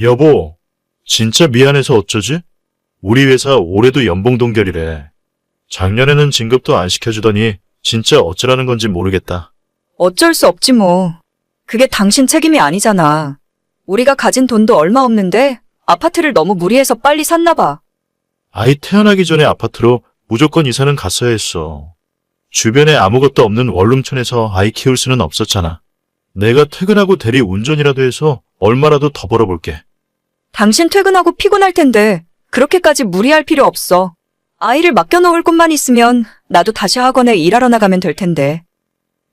여보, 진짜 미안해서 어쩌지? 우리 회사 올해도 연봉 동결이래. 작년에는 진급도 안 시켜주더니 진짜 어쩌라는 건지 모르겠다. 어쩔 수 없지 뭐. 그게 당신 책임이 아니잖아. 우리가 가진 돈도 얼마 없는데 아파트를 너무 무리해서 빨리 샀나 봐. 아이 태어나기 전에 아파트로 무조건 이사는 갔어야 했어. 주변에 아무것도 없는 원룸촌에서 아이 키울 수는 없었잖아. 내가 퇴근하고 대리 운전이라도 해서 얼마라도 더 벌어볼게. 당신 퇴근하고 피곤할 텐데 그렇게까지 무리할 필요 없어. 아이를 맡겨놓을 곳만 있으면 나도 다시 학원에 일하러 나가면 될 텐데.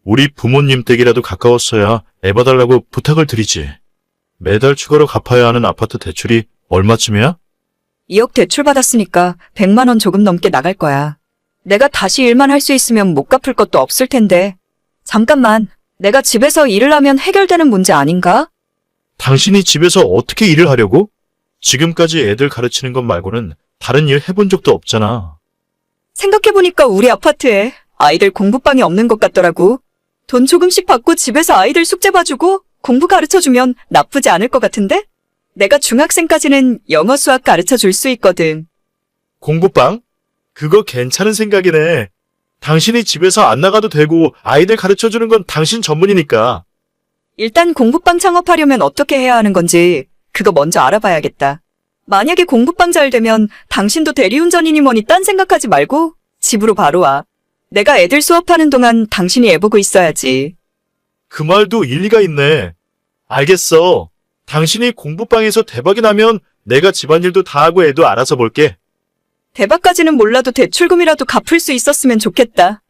우리 부모님 댁이라도 가까웠어야 애 봐달라고 부탁을 드리지. 매달 추가로 갚아야 하는 아파트 대출이 얼마쯤이야? 2억 대출 받았으니까 100만 원 조금 넘게 나갈 거야. 내가 다시 일만 할 수 있으면 못 갚을 것도 없을 텐데. 잠깐만, 내가 집에서 일을 하면 해결되는 문제 아닌가? 당신이 집에서 어떻게 일을 하려고? 지금까지 애들 가르치는 것 말고는 다른 일 해본 적도 없잖아. 생각해보니까 우리 아파트에 아이들 공부방이 없는 것 같더라고. 돈 조금씩 받고 집에서 아이들 숙제 봐주고 공부 가르쳐주면 나쁘지 않을 것 같은데? 내가 중학생까지는 영어 수학 가르쳐 줄 수 있거든. 공부방? 그거 괜찮은 생각이네. 당신이 집에서 안 나가도 되고 아이들 가르쳐주는 건 당신 전문이니까. 일단 공부방 창업하려면 어떻게 해야 하는 건지 그거 먼저 알아봐야겠다. 만약에 공부방 잘 되면 당신도 대리운전이니 뭐니 딴 생각하지 말고 집으로 바로 와. 내가 애들 수업하는 동안 당신이 애 보고 있어야지. 그 말도 일리가 있네. 알겠어. 당신이 공부방에서 대박이 나면 내가 집안일도 다 하고 애도 알아서 볼게. 대박까지는 몰라도 대출금이라도 갚을 수 있었으면 좋겠다.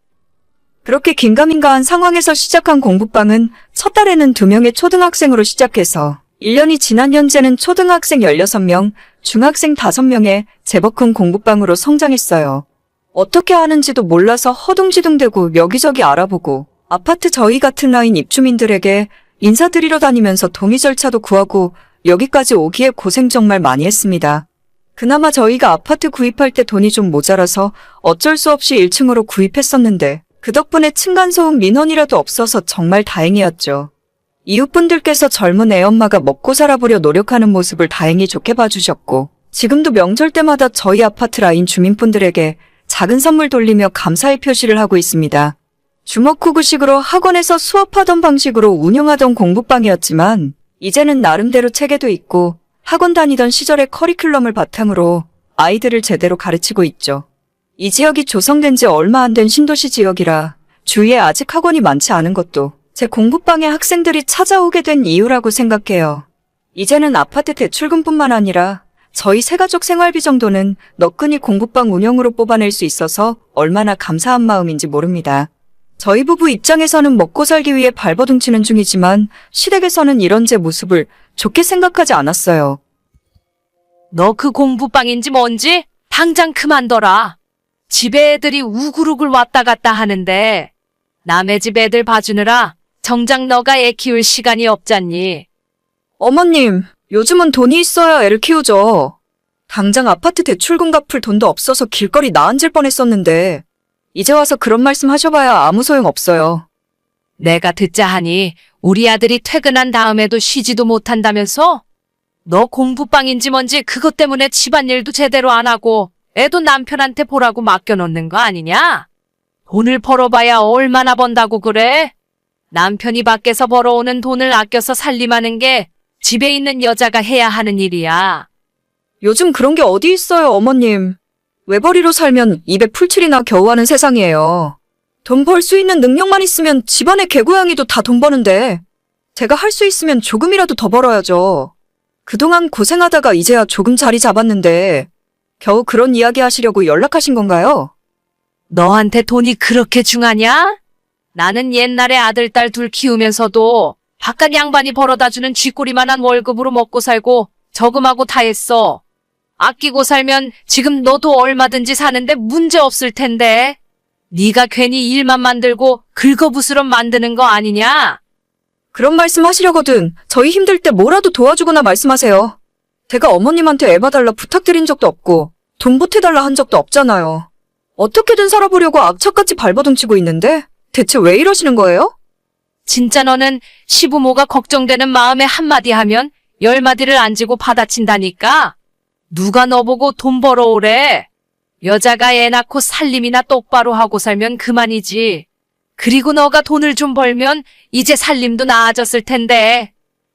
그렇게 긴가민가한 상황에서 시작한 공부방은 첫 달에는 2명의 초등학생으로 시작해서 1년이 지난 현재는 초등학생 16명, 중학생 5명의 제법 큰 공부방으로 성장했어요. 어떻게 하는지도 몰라서 허둥지둥대고 여기저기 알아보고 아파트 저희 같은 라인 입주민들에게 인사드리러 다니면서 동의 절차도 구하고 여기까지 오기에 고생 정말 많이 했습니다. 그나마 저희가 아파트 구입할 때 돈이 좀 모자라서 어쩔 수 없이 1층으로 구입했었는데 그 덕분에 층간소음 민원이라도 없어서 정말 다행이었죠. 이웃분들께서 젊은 애엄마가 먹고 살아보려 노력하는 모습을 다행히 좋게 봐주셨고 지금도 명절 때마다 저희 아파트 라인 주민분들에게 작은 선물 돌리며 감사의 표시를 하고 있습니다. 주먹구구식으로 학원에서 수업하던 방식으로 운영하던 공부방이었지만 이제는 나름대로 체계도 있고 학원 다니던 시절의 커리큘럼을 바탕으로 아이들을 제대로 가르치고 있죠. 이 지역이 조성된 지 얼마 안 된 신도시 지역이라 주위에 아직 학원이 많지 않은 것도 제 공부방에 학생들이 찾아오게 된 이유라고 생각해요. 이제는 아파트 대출금뿐만 아니라 저희 새가족 생활비 정도는 너끈히 공부방 운영으로 뽑아낼 수 있어서 얼마나 감사한 마음인지 모릅니다. 저희 부부 입장에서는 먹고 살기 위해 발버둥 치는 중이지만 시댁에서는 이런 제 모습을 좋게 생각하지 않았어요. 너 그 공부방인지 뭔지 당장 그만둬라. 집에 애들이 우글우글 왔다 갔다 하는데 남의 집 애들 봐주느라 정작 너가 애 키울 시간이 없잖니. 어머님, 요즘은 돈이 있어야 애를 키우죠. 당장 아파트 대출금 갚을 돈도 없어서 길거리 나앉을 뻔했었는데 이제 와서 그런 말씀 하셔봐야 아무 소용 없어요. 내가 듣자 하니 우리 아들이 퇴근한 다음에도 쉬지도 못한다면서? 너 공부방인지 뭔지 그것 때문에 집안일도 제대로 안 하고 애도 남편한테 보라고 맡겨놓는 거 아니냐? 돈을 벌어봐야 얼마나 번다고 그래? 남편이 밖에서 벌어오는 돈을 아껴서 살림하는 게 집에 있는 여자가 해야 하는 일이야. 요즘 그런 게 어디 있어요, 어머님. 외벌이로 살면 입에 풀칠이나 겨우 하는 세상이에요. 돈 벌 수 있는 능력만 있으면 집안의 개고양이도 다 돈 버는데 제가 할 수 있으면 조금이라도 더 벌어야죠. 그동안 고생하다가 이제야 조금 자리 잡았는데 겨우 그런 이야기 하시려고 연락하신 건가요? 너한테 돈이 그렇게 중하냐? 나는 옛날에 아들, 딸 둘 키우면서도 바깥 양반이 벌어다주는 쥐꼬리만한 월급으로 먹고 살고 저금하고 다 했어. 아끼고 살면 지금 너도 얼마든지 사는데 문제 없을 텐데. 네가 괜히 일만 만들고 긁어부스럼 만드는 거 아니냐? 그런 말씀 하시려거든 저희 힘들 때 뭐라도 도와주거나 말씀하세요. 제가 어머님한테 애 봐달라 부탁드린 적도 없고 돈 보태달라 한 적도 없잖아요. 어떻게든 살아보려고 악착같이 발버둥 치고 있는데 대체 왜 이러시는 거예요? 진짜 너는 시부모가 걱정되는 마음에 한마디 하면 열마디를 안 지고 받아친다니까? 누가 너보고 돈 벌어오래? 여자가 애 낳고 살림이나 똑바로 하고 살면 그만이지. 그리고 너가 돈을 좀 벌면 이제 살림도 나아졌을 텐데.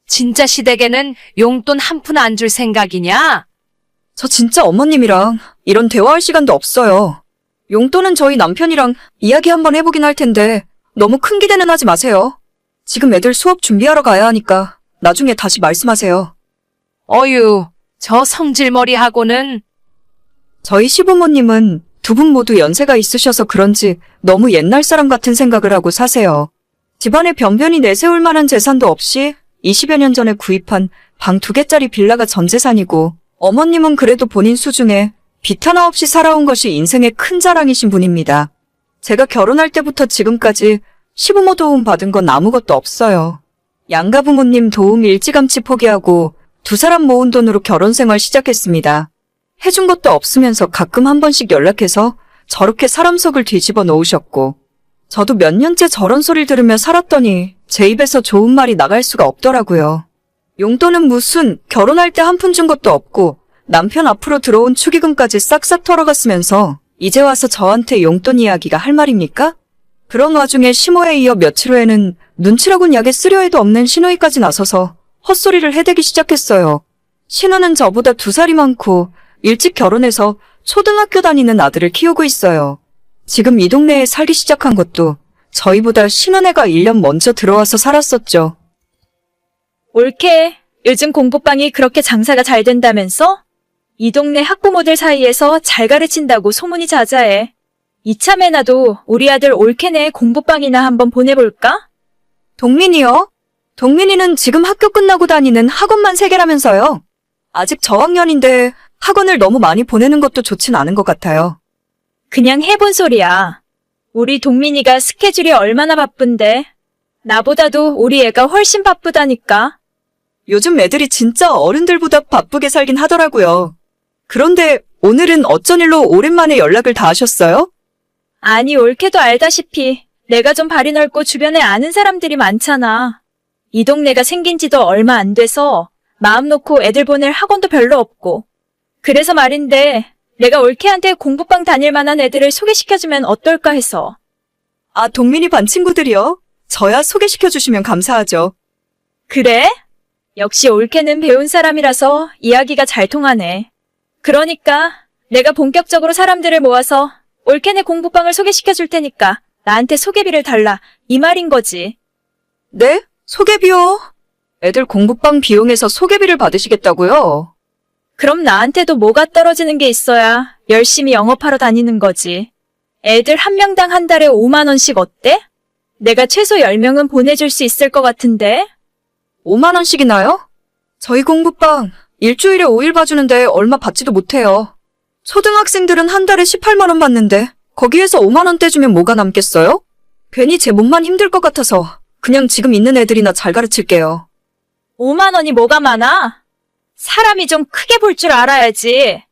진짜 시댁에는 용돈 한 푼 안 줄 생각이냐? 저 진짜 어머님이랑 이런 대화할 시간도 없어요. 용돈은 저희 남편이랑 이야기 한번 해보긴 할 텐데 너무 큰 기대는 하지 마세요. 지금 애들 수업 준비하러 가야 하니까 나중에 다시 말씀하세요. 어휴, 저 성질머리하고는. 저희 시부모님은 두 분 모두 연세가 있으셔서 그런지 너무 옛날 사람 같은 생각을 하고 사세요. 집안에 변변히 내세울 만한 재산도 없이 20여 년 전에 구입한 방 2개짜리 빌라가 전 재산이고, 어머님은 그래도 본인 수중에 빚 하나 없이 살아온 것이 인생의 큰 자랑이신 분입니다. 제가 결혼할 때부터 지금까지 시부모 도움 받은 건 아무것도 없어요. 양가 부모님 도움 일찌감치 포기하고 두 사람 모은 돈으로 결혼 생활 시작했습니다. 해준 것도 없으면서 가끔 한 번씩 연락해서 저렇게 사람 속을 뒤집어 놓으셨고, 저도 몇 년째 저런 소리를 들으며 살았더니 제 입에서 좋은 말이 나갈 수가 없더라고요. 용돈은 무슨 결혼할 때 한 푼 준 것도 없고 남편 앞으로 들어온 축의금까지 싹싹 털어갔으면서 이제 와서 저한테 용돈 이야기가 할 말입니까? 그런 와중에 심호에 이어 며칠 후에는 눈치라곤 약에 쓰려 해도 없는 신우이까지 나서서 헛소리를 해대기 시작했어요. 신우는 저보다 2살이 많고 일찍 결혼해서 초등학교 다니는 아들을 키우고 있어요. 지금 이 동네에 살기 시작한 것도 저희보다 신혼애가 1년 먼저 들어와서 살았었죠. 옳게. 요즘 공부방이 그렇게 장사가 잘 된다면서? 이 동네 학부모들 사이에서 잘 가르친다고 소문이 자자해. 이참에 나도 우리 아들 올케네 공부방이나 한번 보내볼까? 동민이요? 동민이는 지금 학교 끝나고 다니는 학원만 3개라면서요. 아직 저학년인데 학원을 너무 많이 보내는 것도 좋진 않은 것 같아요. 그냥 해본 소리야. 우리 동민이가 스케줄이 얼마나 바쁜데. 나보다도 우리 애가 훨씬 바쁘다니까. 요즘 애들이 진짜 어른들보다 바쁘게 살긴 하더라고요. 그런데 오늘은 어쩐 일로 오랜만에 연락을 다 하셨어요? 아니, 옳게도 알다시피 내가 좀 발이 넓고 주변에 아는 사람들이 많잖아. 이 동네가 생긴 지도 얼마 안 돼서 마음 놓고 애들 보낼 학원도 별로 없고. 그래서 말인데 내가 올케한테 공부방 다닐 만한 애들을 소개시켜주면 어떨까 해서. 아, 동민이 반 친구들이요? 저야 소개시켜주시면 감사하죠. 그래? 역시 올케는 배운 사람이라서 이야기가 잘 통하네. 그러니까 내가 본격적으로 사람들을 모아서 올케네 공부방을 소개시켜줄 테니까 나한테 소개비를 달라, 이 말인 거지. 네? 소개비요? 애들 공부방 비용에서 소개비를 받으시겠다고요? 그럼 나한테도 뭐가 떨어지는 게 있어야 열심히 영업하러 다니는 거지. 애들 한 명당 한 달에 5만 원씩 어때? 내가 최소 10명은 보내줄 수 있을 것 같은데? 5만 원씩이나요? 저희 공부방 일주일에 5일 봐주는데 얼마 받지도 못해요. 초등학생들은 한 달에 18만 원 받는데 거기에서 5만 원 떼주면 뭐가 남겠어요? 괜히 제 몸만 힘들 것 같아서 그냥 지금 있는 애들이나 잘 가르칠게요. 5만 원이 뭐가 많아? 사람이 좀 크게 볼 줄 알아야지.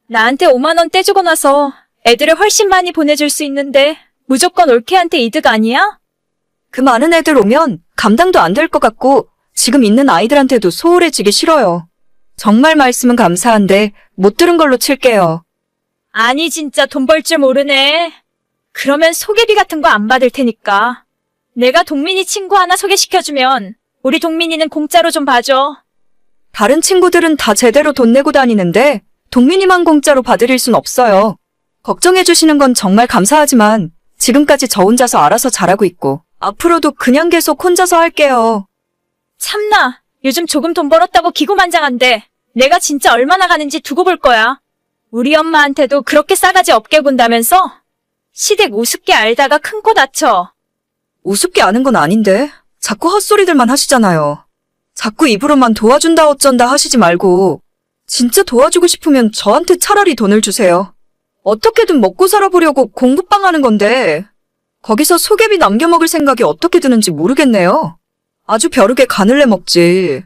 나한테 5만 원 떼주고 나서 애들을 훨씬 많이 보내줄 수 있는데 무조건 올케한테 이득 아니야? 그 많은 애들 오면 감당도 안 될 것 같고 지금 있는 아이들한테도 소홀해지기 싫어요. 정말 말씀은 감사한데 못 들은 걸로 칠게요. 아니, 진짜 돈 벌 줄 모르네. 그러면 소개비 같은 거 안 받을 테니까. 내가 동민이 친구 하나 소개시켜주면 우리 동민이는 공짜로 좀 봐줘. 다른 친구들은 다 제대로 돈 내고 다니는데 동민이만 공짜로 봐드릴 순 없어요. 걱정해주시는 건 정말 감사하지만 지금까지 저 혼자서 알아서 잘하고 있고 앞으로도 그냥 계속 혼자서 할게요. 참나, 요즘 조금 돈 벌었다고 기고만장한데 내가 진짜 얼마나 가는지 두고 볼 거야. 우리 엄마한테도 그렇게 싸가지 없게 군다면서? 시댁 우습게 알다가 큰 코 다쳐. 우습게 아는 건 아닌데 자꾸 헛소리들만 하시잖아요. 자꾸 입으로만 도와준다 어쩐다 하시지 말고 진짜 도와주고 싶으면 저한테 차라리 돈을 주세요. 어떻게든 먹고 살아보려고 공부방 하는 건데 거기서 소개비 남겨먹을 생각이 어떻게 드는지 모르겠네요. 아주 벼르게 가늘래 먹지.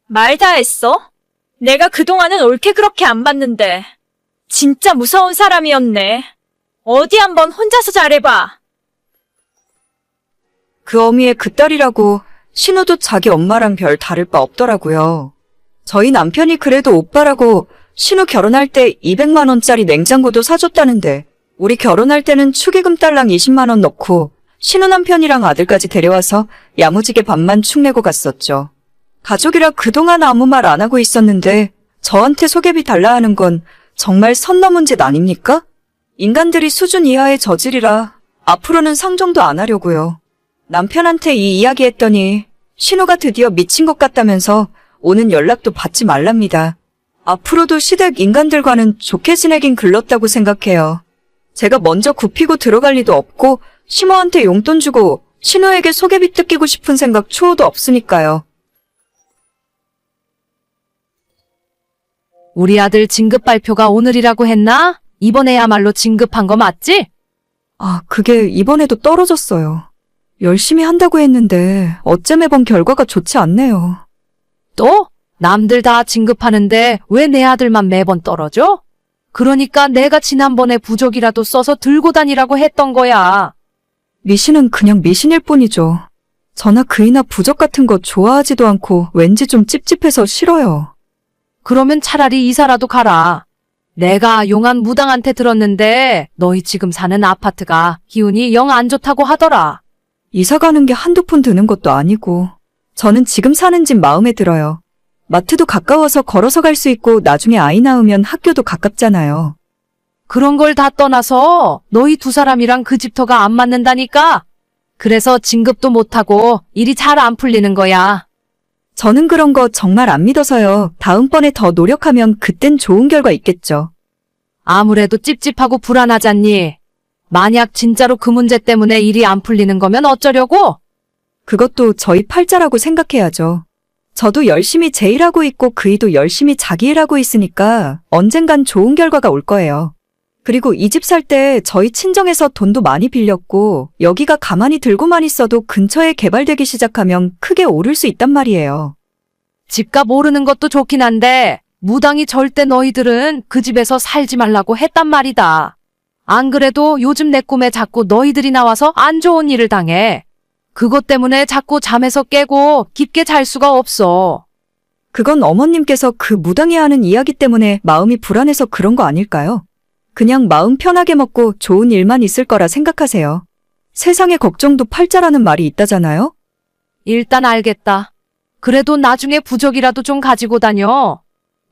말 다 했어? 내가 그동안은 옳게 그렇게 안 봤는데 진짜 무서운 사람이었네. 어디 한번 혼자서 잘해봐. 그 어미의 그 딸이라고 신우도 자기 엄마랑 별 다를 바 없더라고요. 저희 남편이 그래도 오빠라고 신우 결혼할 때 200만 원짜리 냉장고도 사줬다는데 우리 결혼할 때는 축의금 딸랑 20만 원 넣고 신우 남편이랑 아들까지 데려와서 야무지게 밥만 축 내고 갔었죠. 가족이라 그동안 아무 말 안 하고 있었는데 저한테 소개비 달라 하는 건 정말 선 넘은 짓 아닙니까? 인간들이 수준 이하의 저질이라 앞으로는 상종도 안 하려고요. 남편한테 이 이야기 했더니 신우가 드디어 미친 것 같다면서 오는 연락도 받지 말랍니다. 앞으로도 시댁 인간들과는 좋게 지내긴 글렀다고 생각해요. 제가 먼저 굽히고 들어갈 리도 없고 시모한테 용돈 주고 신우에게 소개비 뜯기고 싶은 생각 추호도 없으니까요. 우리 아들 진급 발표가 오늘이라고 했나? 이번에야말로 진급한 거 맞지? 아, 그게 이번에도 떨어졌어요. 열심히 한다고 했는데 어째 매번 결과가 좋지 않네요. 또? 남들 다 진급하는데 왜 내 아들만 매번 떨어져? 그러니까 내가 지난번에 부적이라도 써서 들고 다니라고 했던 거야. 미신은 그냥 미신일 뿐이죠. 저나 그이나 부적 같은 거 좋아하지도 않고 왠지 좀 찝찝해서 싫어요. 그러면 차라리 이사라도 가라. 내가 용한 무당한테 들었는데 너희 지금 사는 아파트가 기운이 영 안 좋다고 하더라. 이사 가는 게 한두 푼 드는 것도 아니고 저는 지금 사는 집 마음에 들어요. 마트도 가까워서 걸어서 갈 수 있고 나중에 아이 낳으면 학교도 가깝잖아요. 그런 걸 다 떠나서 너희 두 사람이랑 그 집터가 안 맞는다니까. 그래서 진급도 못하고 일이 잘 안 풀리는 거야. 저는 그런 거 정말 안 믿어서요. 다음번에 더 노력하면 그땐 좋은 결과 있겠죠. 아무래도 찝찝하고 불안하잖니. 만약 진짜로 그 문제 때문에 일이 안 풀리는 거면 어쩌려고? 그것도 저희 팔자라고 생각해야죠. 저도 열심히 제 일하고 있고 그이도 열심히 자기 일하고 있으니까 언젠간 좋은 결과가 올 거예요. 그리고 이 집 살 때 저희 친정에서 돈도 많이 빌렸고 여기가 가만히 들고만 있어도 근처에 개발되기 시작하면 크게 오를 수 있단 말이에요. 집값 오르는 것도 좋긴 한데 무당이 절대 너희들은 그 집에서 살지 말라고 했단 말이다. 안 그래도 요즘 내 꿈에 자꾸 너희들이 나와서 안 좋은 일을 당해. 그것 때문에 자꾸 잠에서 깨고 깊게 잘 수가 없어. 그건 어머님께서 그 무당이 하는 이야기 때문에 마음이 불안해서 그런 거 아닐까요? 그냥 마음 편하게 먹고 좋은 일만 있을 거라 생각하세요. 세상에 걱정도 팔자라는 말이 있다잖아요? 일단 알겠다. 그래도 나중에 부적이라도 좀 가지고 다녀.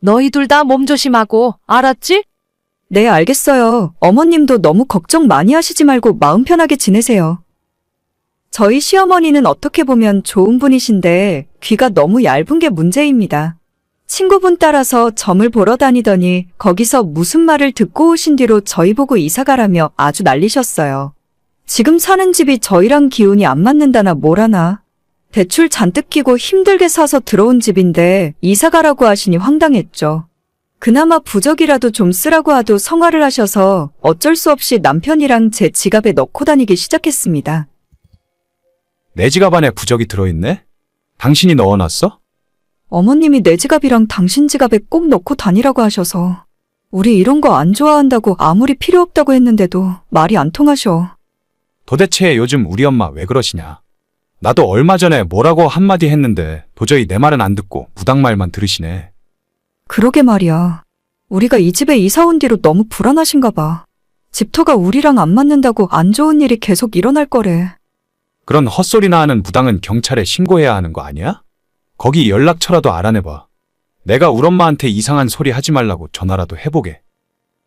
너희 둘 다 몸 조심하고, 알았지? 네, 알겠어요. 어머님도 너무 걱정 많이 하시지 말고 마음 편하게 지내세요. 저희 시어머니는 어떻게 보면 좋은 분이신데 귀가 너무 얇은 게 문제입니다. 친구분 따라서 점을 보러 다니더니 거기서 무슨 말을 듣고 오신 뒤로 저희 보고 이사 가라며 아주 난리셨어요. 지금 사는 집이 저희랑 기운이 안 맞는다나 뭐라나. 대출 잔뜩 끼고 힘들게 사서 들어온 집인데 이사 가라고 하시니 황당했죠. 그나마 부적이라도 좀 쓰라고 하도 성화를 하셔서 어쩔 수 없이 남편이랑 제 지갑에 넣고 다니기 시작했습니다. 내 지갑 안에 부적이 들어있네? 당신이 넣어놨어? 어머님이 내 지갑이랑 당신 지갑에 꼭 넣고 다니라고 하셔서 우리 이런 거 안 좋아한다고 아무리 필요 없다고 했는데도 말이 안 통하셔. 도대체 요즘 우리 엄마 왜 그러시냐? 나도 얼마 전에 뭐라고 한마디 했는데 도저히 내 말은 안 듣고 무당 말만 들으시네. 그러게 말이야. 우리가 이 집에 이사 온 뒤로 너무 불안하신가 봐. 집터가 우리랑 안 맞는다고 안 좋은 일이 계속 일어날 거래. 그런 헛소리나 하는 무당은 경찰에 신고해야 하는 거 아니야? 거기 연락처라도 알아내봐. 내가 우리 엄마한테 이상한 소리 하지 말라고 전화라도 해보게.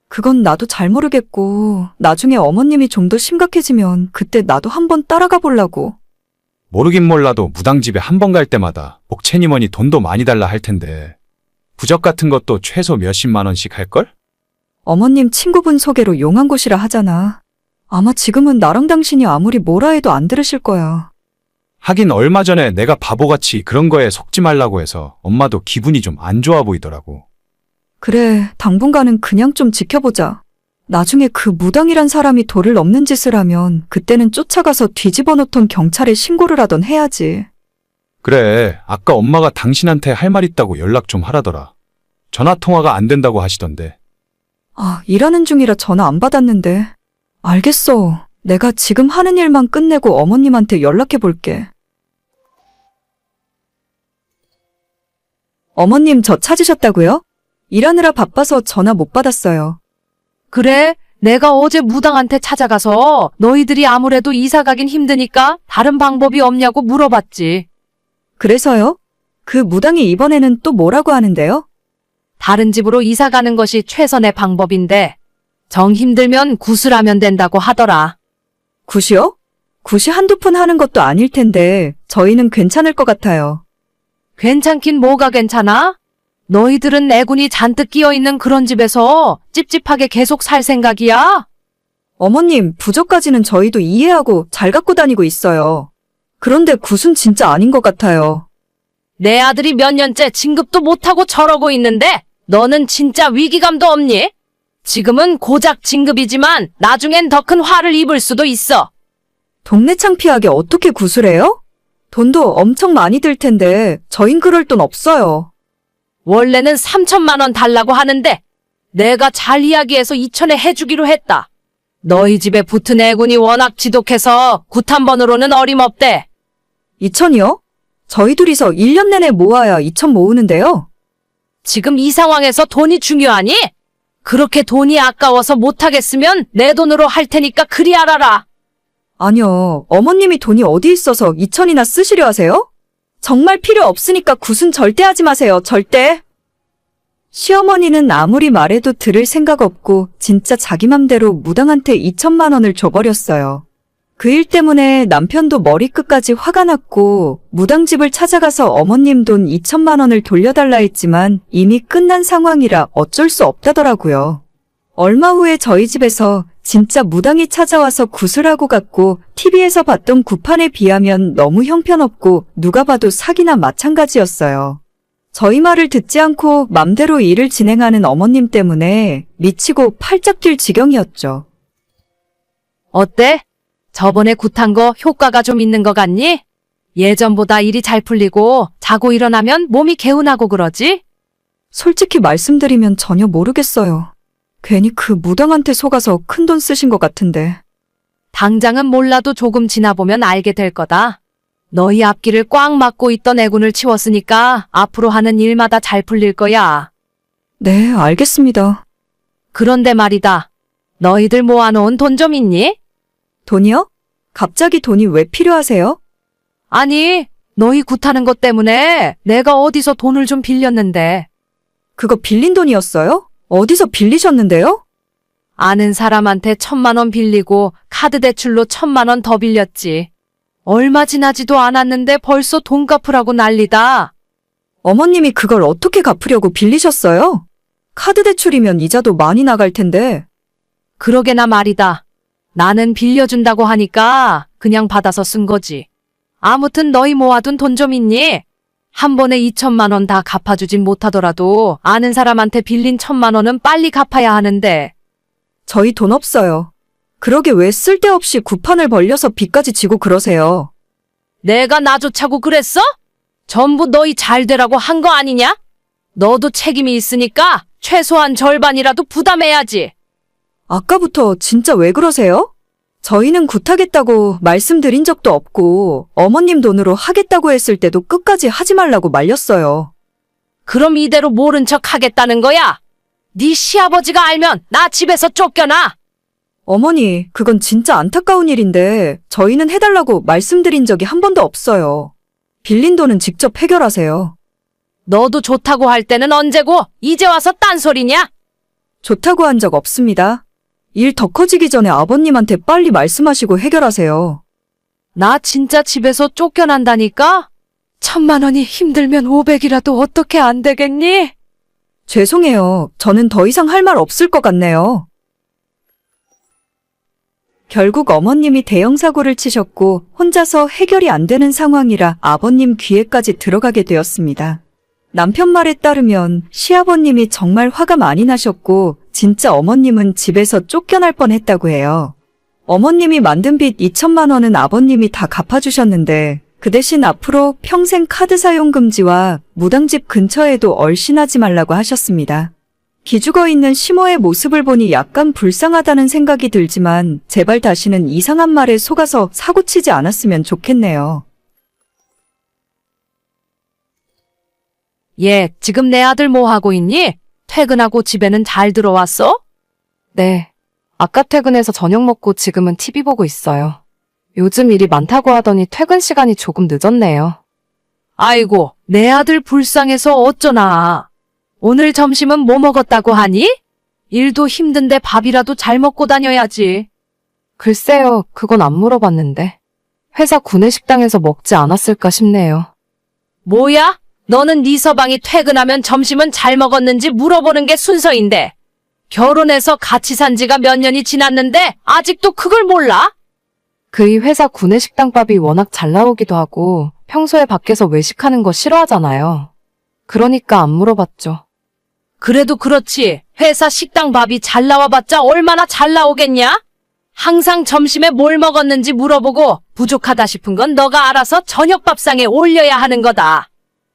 그건 나도 잘 모르겠고 나중에 어머님이 좀 더 심각해지면 그때 나도 한번 따라가 보려고. 모르긴 몰라도 무당집에 한 번 갈 때마다 목채니머니 돈도 많이 달라 할 텐데 부적 같은 것도 최소 몇십만 원씩 할걸? 어머님 친구분 소개로 용한 곳이라 하잖아. 아마 지금은 나랑 당신이 아무리 뭐라 해도 안 들으실 거야. 하긴 얼마 전에 내가 바보같이 그런 거에 속지 말라고 해서 엄마도 기분이 좀 안 좋아 보이더라고. 그래, 당분간은 그냥 좀 지켜보자. 나중에 그 무당이란 사람이 도를 넘는 짓을 하면 그때는 쫓아가서 뒤집어 놓던 경찰에 신고를 하던 해야지. 그래, 아까 엄마가 당신한테 할 말 있다고 연락 좀 하라더라. 전화 통화가 안 된다고 하시던데. 아, 일하는 중이라 전화 안 받았는데. 알겠어. 내가 지금 하는 일만 끝내고 어머님한테 연락해 볼게. 어머님 저 찾으셨다고요? 일하느라 바빠서 전화 못 받았어요. 그래, 내가 어제 무당한테 찾아가서 너희들이 아무래도 이사 가긴 힘드니까 다른 방법이 없냐고 물어봤지. 그래서요? 그 무당이 이번에는 또 뭐라고 하는데요? 다른 집으로 이사 가는 것이 최선의 방법인데 정 힘들면 구슬하면 된다고 하더라. 굿이요? 굿이 한두 푼 하는 것도 아닐 텐데 저희는 괜찮을 것 같아요. 괜찮긴 뭐가 괜찮아? 너희들은 내군이 잔뜩 끼어있는 그런 집에서 찝찝하게 계속 살 생각이야? 어머님, 부적까지는 저희도 이해하고 잘 갖고 다니고 있어요. 그런데 굿은 진짜 아닌 것 같아요. 내 아들이 몇 년째 진급도 못하고 저러고 있는데 너는 진짜 위기감도 없니? 지금은 고작 진급이지만 나중엔 더 큰 화를 입을 수도 있어. 동네 창피하게 어떻게 굿을 해요? 돈도 엄청 많이 들 텐데 저흰 그럴 돈 없어요. 원래는 3천만 원 달라고 하는데 내가 잘 이야기해서 2천에 해주기로 했다. 너희 집에 붙은 애군이 워낙 지독해서 굿 한 번으로는 어림없대. 2천이요? 저희 둘이서 1년 내내 모아야 2천 모으는데요. 지금 이 상황에서 돈이 중요하니? 그렇게 돈이 아까워서 못하겠으면 내 돈으로 할 테니까 그리 알아라. 아니요, 어머님이 돈이 어디 있어서 2천이나 쓰시려 하세요? 정말 필요 없으니까 굿은 절대 하지 마세요, 절대. 시어머니는 아무리 말해도 들을 생각 없고 진짜 자기 맘대로 무당한테 2천만 원을 줘버렸어요. 그 일 때문에 남편도 머리끝까지 화가 났고 무당집을 찾아가서 어머님 돈 2천만 원을 돌려달라 했지만 이미 끝난 상황이라 어쩔 수 없다더라고요. 얼마 후에 저희 집에서 진짜 무당이 찾아와서 굿을 하고 갔고 TV에서 봤던 굿판에 비하면 너무 형편없고 누가 봐도 사기나 마찬가지였어요. 저희 말을 듣지 않고 맘대로 일을 진행하는 어머님 때문에 미치고 팔짝 뛸 지경이었죠. 어때? 저번에 굿한 거 효과가 좀 있는 것 같니? 예전보다 일이 잘 풀리고 자고 일어나면 몸이 개운하고 그러지? 솔직히 말씀드리면 전혀 모르겠어요. 괜히 그 무당한테 속아서 큰돈 쓰신 것 같은데. 당장은 몰라도 조금 지나보면 알게 될 거다. 너희 앞길을 꽉 막고 있던 애군을 치웠으니까 앞으로 하는 일마다 잘 풀릴 거야. 네, 알겠습니다. 그런데 말이다. 너희들 모아놓은 돈 좀 있니? 돈이요? 갑자기 돈이 왜 필요하세요? 아니, 너희 굿하는 것 때문에 내가 어디서 돈을 좀 빌렸는데. 그거 빌린 돈이었어요? 어디서 빌리셨는데요? 아는 사람한테 1,000만 원 빌리고 카드 대출로 1,000만 원 더 빌렸지. 얼마 지나지도 않았는데 벌써 돈 갚으라고 난리다. 어머님이 그걸 어떻게 갚으려고 빌리셨어요? 카드 대출이면 이자도 많이 나갈 텐데. 그러게나 말이다. 나는 빌려준다고 하니까 그냥 받아서 쓴 거지. 아무튼 너희 모아둔 돈 좀 있니? 한 번에 2천만 원 다 갚아주진 못하더라도 아는 사람한테 빌린 1,000만 원은 빨리 갚아야 하는데. 저희 돈 없어요. 그러게 왜 쓸데없이 굿판을 벌려서 빚까지 지고 그러세요? 내가 나 좋자고 그랬어? 전부 너희 잘 되라고 한 거 아니냐? 너도 책임이 있으니까 최소한 절반이라도 부담해야지. 아까부터 진짜 왜 그러세요? 저희는 굿하겠다고 말씀드린 적도 없고 어머님 돈으로 하겠다고 했을 때도 끝까지 하지 말라고 말렸어요. 그럼 이대로 모른 척 하겠다는 거야? 네 시아버지가 알면 나 집에서 쫓겨나. 어머니, 그건 진짜 안타까운 일인데 저희는 해달라고 말씀드린 적이 한 번도 없어요. 빌린 돈은 직접 해결하세요. 너도 좋다고 할 때는 언제고 이제 와서 딴소리냐? 좋다고 한 적 없습니다. 일 더 커지기 전에 아버님한테 빨리 말씀하시고 해결하세요. 나 진짜 집에서 쫓겨난다니까? 1,000만 원이 힘들면 500이라도 어떻게 안 되겠니? 죄송해요. 저는 더 이상 할 말 없을 것 같네요. 결국 어머님이 대형 사고를 치셨고 혼자서 해결이 안 되는 상황이라 아버님 귀에까지 들어가게 되었습니다. 남편 말에 따르면 시아버님이 정말 화가 많이 나셨고 진짜 어머님은 집에서 쫓겨날 뻔했다고 해요. 어머님이 만든 빚 2천만 원은 아버님이 다 갚아주셨는데 그 대신 앞으로 평생 카드 사용 금지와 무당집 근처에도 얼씬하지 말라고 하셨습니다. 기죽어 있는 시모의 모습을 보니 약간 불쌍하다는 생각이 들지만 제발 다시는 이상한 말에 속아서 사고치지 않았으면 좋겠네요. 얘, 지금 내 아들 뭐 하고 있니? 퇴근하고 집에는 잘 들어왔어? 네. 아까 퇴근해서 저녁 먹고 지금은 TV 보고 있어요. 요즘 일이 많다고 하더니 퇴근 시간이 조금 늦었네요. 아이고, 내 아들 불쌍해서 어쩌나. 오늘 점심은 뭐 먹었다고 하니? 일도 힘든데 밥이라도 잘 먹고 다녀야지. 글쎄요, 그건 안 물어봤는데. 회사 구내식당에서 먹지 않았을까 싶네요. 뭐야? 너는 네 서방이 퇴근하면 점심은 잘 먹었는지 물어보는 게 순서인데. 결혼해서 같이 산 지가 몇 년이 지났는데 아직도 그걸 몰라? 그이 회사 구내식당밥이 워낙 잘 나오기도 하고 평소에 밖에서 외식하는 거 싫어하잖아요. 그러니까 안 물어봤죠. 그래도 그렇지. 회사 식당 밥이 잘 나와봤자 얼마나 잘 나오겠냐? 항상 점심에 뭘 먹었는지 물어보고 부족하다 싶은 건 너가 알아서 저녁 밥상에 올려야 하는 거다.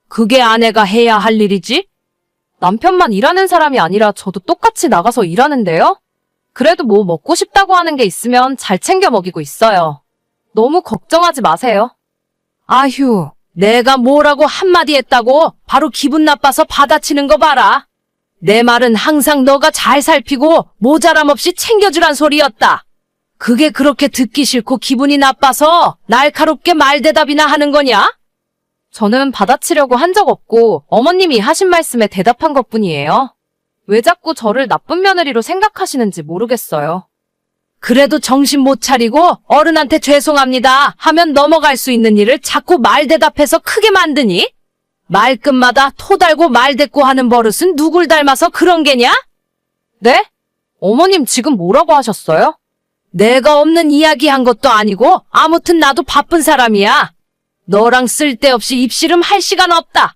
그게 아내가 해야 할 일이지? 남편만 일하는 사람이 아니라 저도 똑같이 나가서 일하는데요? 그래도 뭐 먹고 싶다고 하는 게 있으면 잘 챙겨 먹이고 있어요. 너무 걱정하지 마세요. 아휴, 내가 뭐라고 한마디 했다고 바로 기분 나빠서 받아치는 거 봐라. 내 말은 항상 너가 잘 살피고 모자람 없이 챙겨주란 소리였다. 그게 그렇게 듣기 싫고 기분이 나빠서 날카롭게 말대답이나 하는 거냐? 저는 받아치려고 한 적 없고 어머님이 하신 말씀에 대답한 것뿐이에요. 왜 자꾸 저를 나쁜 며느리로 생각하시는지 모르겠어요. 그래도 정신 못 차리고 어른한테 죄송합니다 하면 넘어갈 수 있는 일을 자꾸 말대답해서 크게 만드니? 말끝마다 토 달고 말대꾸 하는 버릇은 누굴 닮아서 그런 게냐? 네? 어머님 지금 뭐라고 하셨어요? 내가 없는 이야기 한 것도 아니고 아무튼 나도 바쁜 사람이야. 너랑 쓸데없이 입씨름 할 시간 없다.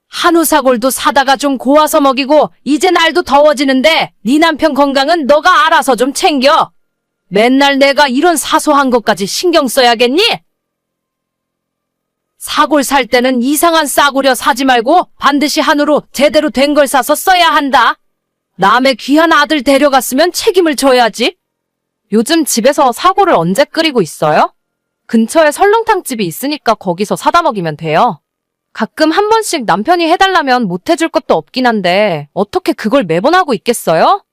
한우 사골도 사다가 좀 고아서 먹이고 이제 날도 더워지는데 네 남편 건강은 너가 알아서 좀 챙겨. 맨날 내가 이런 사소한 것까지 신경 써야겠니? 사골 살 때는 이상한 싸구려 사지 말고 반드시 한우로 제대로 된 걸 사서 써야 한다. 남의 귀한 아들 데려갔으면 책임을 져야지. 요즘 집에서 사골을 언제 끓이고 있어요? 근처에 설렁탕집이 있으니까 거기서 사다 먹이면 돼요. 가끔 한 번씩 남편이 해달라면 못 해줄 것도 없긴 한데 어떻게 그걸 매번 하고 있겠어요?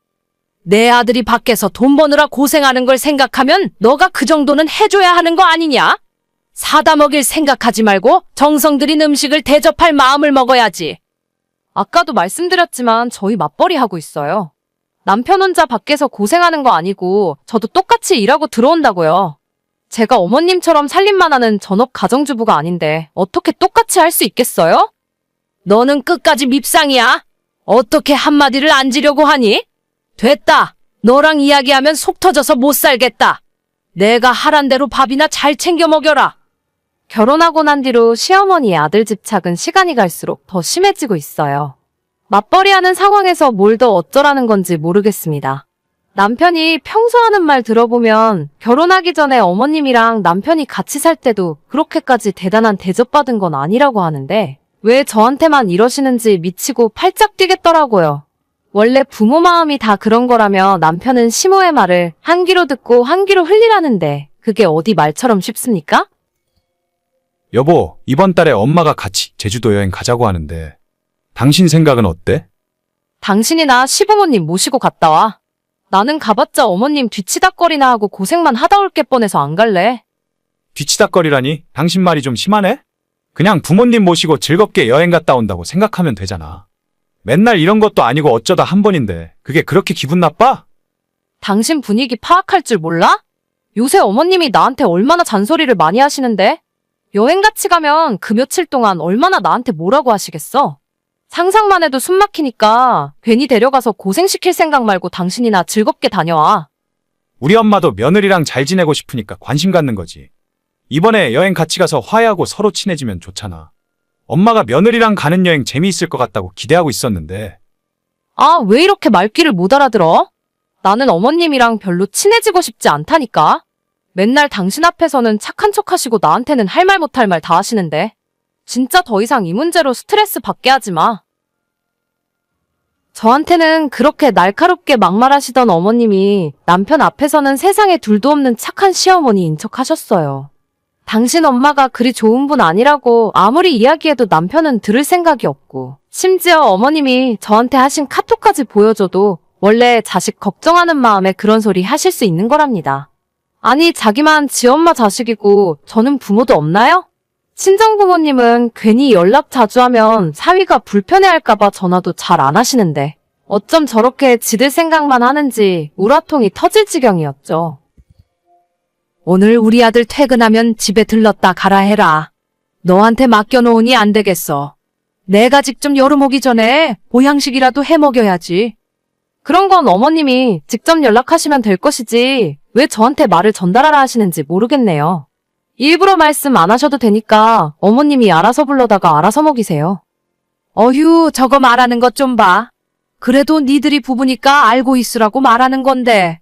내 아들이 밖에서 돈 버느라 고생하는 걸 생각하면 너가 그 정도는 해줘야 하는 거 아니냐? 사다 먹일 생각하지 말고 정성 들인 음식을 대접할 마음을 먹어야지. 아까도 말씀드렸지만 저희 맞벌이 하고 있어요. 남편 혼자 밖에서 고생하는 거 아니고 저도 똑같이 일하고 들어온다고요. 제가 어머님처럼 살림만 하는 전업 가정주부가 아닌데 어떻게 똑같이 할 수 있겠어요? 너는 끝까지 밉상이야. 어떻게 한마디를 안 지려고 하니? 됐다. 너랑 이야기하면 속 터져서 못 살겠다. 내가 하란 대로 밥이나 잘 챙겨 먹여라. 결혼하고 난 뒤로 시어머니의 아들 집착은 시간이 갈수록 더 심해지고 있어요. 맞벌이 하는 상황에서 뭘 더 어쩌라는 건지 모르겠습니다. 남편이 평소 하는 말 들어보면 결혼하기 전에 어머님이랑 남편이 같이 살 때도 그렇게까지 대단한 대접받은 건 아니라고 하는데 왜 저한테만 이러시는지 미치고 팔짝 뛰겠더라고요. 원래 부모 마음이 다 그런 거라며 남편은 시모의 말을 한 귀로 듣고 한 귀로 흘리라는데 그게 어디 말처럼 쉽습니까? 여보, 이번 달에 엄마가 같이 제주도 여행 가자고 하는데 당신 생각은 어때? 당신이나 시부모님 모시고 갔다 와. 나는 가봤자 어머님 뒤치다꺼리나 하고 고생만 하다 올 게 뻔해서 안 갈래. 뒤치다꺼리라니? 당신 말이 좀 심하네? 그냥 부모님 모시고 즐겁게 여행 갔다 온다고 생각하면 되잖아. 맨날 이런 것도 아니고 어쩌다 한 번인데 그게 그렇게 기분 나빠? 당신 분위기 파악할 줄 몰라? 요새 어머님이 나한테 얼마나 잔소리를 많이 하시는데? 여행 같이 가면 그 며칠 동안 얼마나 나한테 뭐라고 하시겠어? 상상만 해도 숨 막히니까 괜히 데려가서 고생시킬 생각 말고 당신이나 즐겁게 다녀와. 우리 엄마도 며느리랑 잘 지내고 싶으니까 관심 갖는 거지. 이번에 여행 같이 가서 화해하고 서로 친해지면 좋잖아. 엄마가 며느리랑 가는 여행 재미있을 것 같다고 기대하고 있었는데. 아, 왜 이렇게 말귀를 못 알아들어? 나는 어머님이랑 별로 친해지고 싶지 않다니까. 맨날 당신 앞에서는 착한 척 하시고 나한테는 할 말 못할 말 다 하시는데. 진짜 더 이상 이 문제로 스트레스 받게 하지 마. 저한테는 그렇게 날카롭게 막말하시던 어머님이 남편 앞에서는 세상에 둘도 없는 착한 시어머니인 척 하셨어요. 당신 엄마가 그리 좋은 분 아니라고 아무리 이야기해도 남편은 들을 생각이 없고 심지어 어머님이 저한테 하신 카톡까지 보여줘도 원래 자식 걱정하는 마음에 그런 소리 하실 수 있는 거랍니다. 아니, 자기만 지 엄마 자식이고 저는 부모도 없나요? 친정부모님은 괜히 연락 자주 하면 사위가 불편해할까봐 전화도 잘 안 하시는데 어쩜 저렇게 지들 생각만 하는지 우라통이 터질 지경이었죠. 오늘 우리 아들 퇴근하면 집에 들렀다 가라 해라. 너한테 맡겨놓으니 안 되겠어. 내가 직접 여름 오기 전에 보양식이라도 해 먹여야지. 그런 건 어머님이 직접 연락하시면 될 것이지 왜 저한테 말을 전달하라 하시는지 모르겠네요. 일부러 말씀 안 하셔도 되니까 어머님이 알아서 불러다가 알아서 먹이세요. 어휴, 저거 말하는 것 좀 봐. 그래도 니들이 부부니까 알고 있으라고 말하는 건데.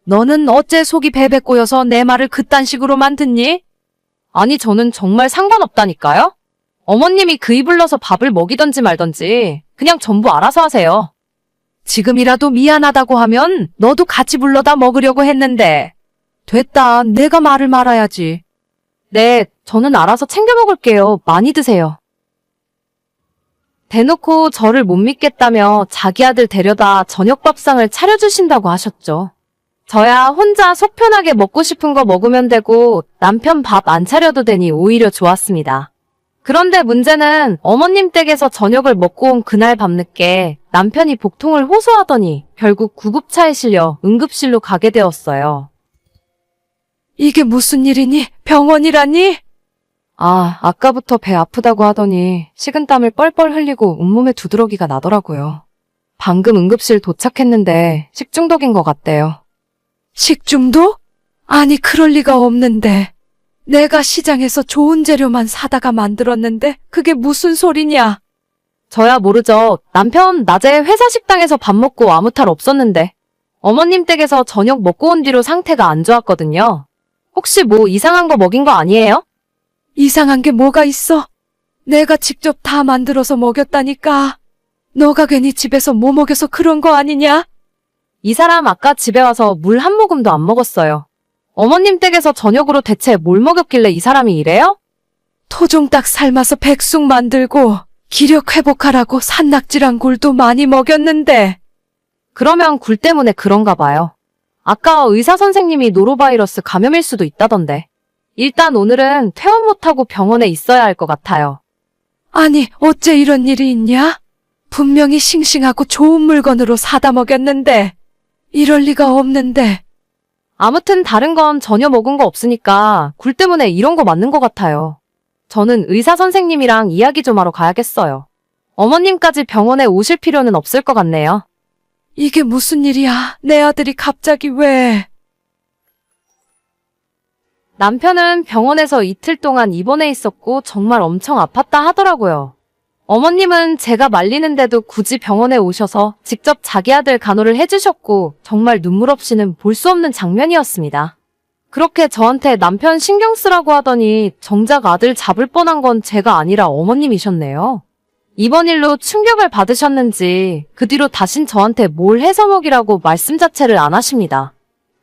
너는 어째 속이 베베 꼬여서 내 말을 그딴 식으로만 듣니? 아니, 저는 정말 상관없다니까요? 어머님이 그이 불러서 밥을 먹이던지 말던지 그냥 전부 알아서 하세요. 지금이라도 미안하다고 하면 너도 같이 불러다 먹으려고 했는데. 됐다, 내가 말을 말아야지. 네, 저는 알아서 챙겨 먹을게요. 많이 드세요. 대놓고 저를 못 믿겠다며 자기 아들 데려다 저녁 밥상을 차려주신다고 하셨죠. 저야 혼자 속 편하게 먹고 싶은 거 먹으면 되고 남편 밥 안 차려도 되니 오히려 좋았습니다. 그런데 문제는 어머님 댁에서 저녁을 먹고 온 그날 밤늦게 남편이 복통을 호소하더니 결국 구급차에 실려 응급실로 가게 되었어요. 이게 무슨 일이니? 병원이라니? 아까부터 배 아프다고 하더니 식은땀을 뻘뻘 흘리고 온몸에 두드러기가 나더라고요. 방금 응급실 도착했는데 식중독인 것 같대요. 식중독? 아니, 그럴 리가 없는데. 내가 시장에서 좋은 재료만 사다가 만들었는데 그게 무슨 소리냐? 저야 모르죠. 남편 낮에 회사 식당에서 밥 먹고 아무 탈 없었는데 어머님 댁에서 저녁 먹고 온 뒤로 상태가 안 좋았거든요. 혹시 뭐 이상한 거 먹인 거 아니에요? 이상한 게 뭐가 있어? 내가 직접 다 만들어서 먹였다니까. 너가 괜히 집에서 뭐 먹여서 그런 거 아니냐? 이 사람 아까 집에 와서 물 한 모금도 안 먹었어요. 어머님 댁에서 저녁으로 대체 뭘 먹였길래 이 사람이 이래요? 토종닭 삶아서 백숙 만들고 기력 회복하라고 산낙지랑 굴도 많이 먹였는데. 그러면 굴 때문에 그런가 봐요. 아까 의사 선생님이 노로바이러스 감염일 수도 있다던데. 일단 오늘은 퇴원 못하고 병원에 있어야 할 것 같아요. 아니, 어째 이런 일이 있냐? 분명히 싱싱하고 좋은 물건으로 사다 먹였는데. 이럴 리가 없는데. 아무튼 다른 건 전혀 먹은 거 없으니까 굴 때문에 이런 거 맞는 것 같아요. 저는 의사 선생님이랑 이야기 좀 하러 가야겠어요. 어머님까지 병원에 오실 필요는 없을 것 같네요. 이게 무슨 일이야? 내 아들이 갑자기 왜? 남편은 병원에서 이틀 동안 입원해 있었고 정말 엄청 아팠다 하더라고요. 어머님은 제가 말리는데도 굳이 병원에 오셔서 직접 자기 아들 간호를 해주셨고 정말 눈물 없이는 볼 수 없는 장면이었습니다. 그렇게 저한테 남편 신경 쓰라고 하더니 정작 아들 잡을 뻔한 건 제가 아니라 어머님이셨네요. 이번 일로 충격을 받으셨는지 그 뒤로 다신 저한테 뭘 해서 먹이라고 말씀 자체를 안 하십니다.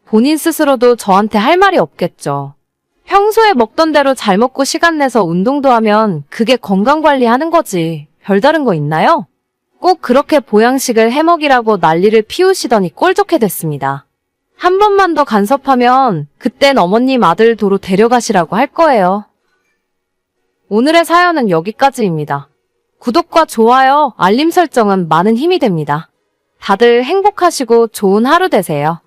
본인 스스로도 저한테 할 말이 없겠죠. 평소에 먹던 대로 잘 먹고 시간 내서 운동도 하면 그게 건강관리하는 거지. 별다른 거 있나요? 꼭 그렇게 보양식을 해먹이라고 난리를 피우시더니 꼴좋게 됐습니다. 한 번만 더 간섭하면 그땐 어머님 아들 도로 데려가시라고 할 거예요. 오늘의 사연은 여기까지입니다. 구독과 좋아요, 알림 설정은 많은 힘이 됩니다. 다들 행복하시고 좋은 하루 되세요.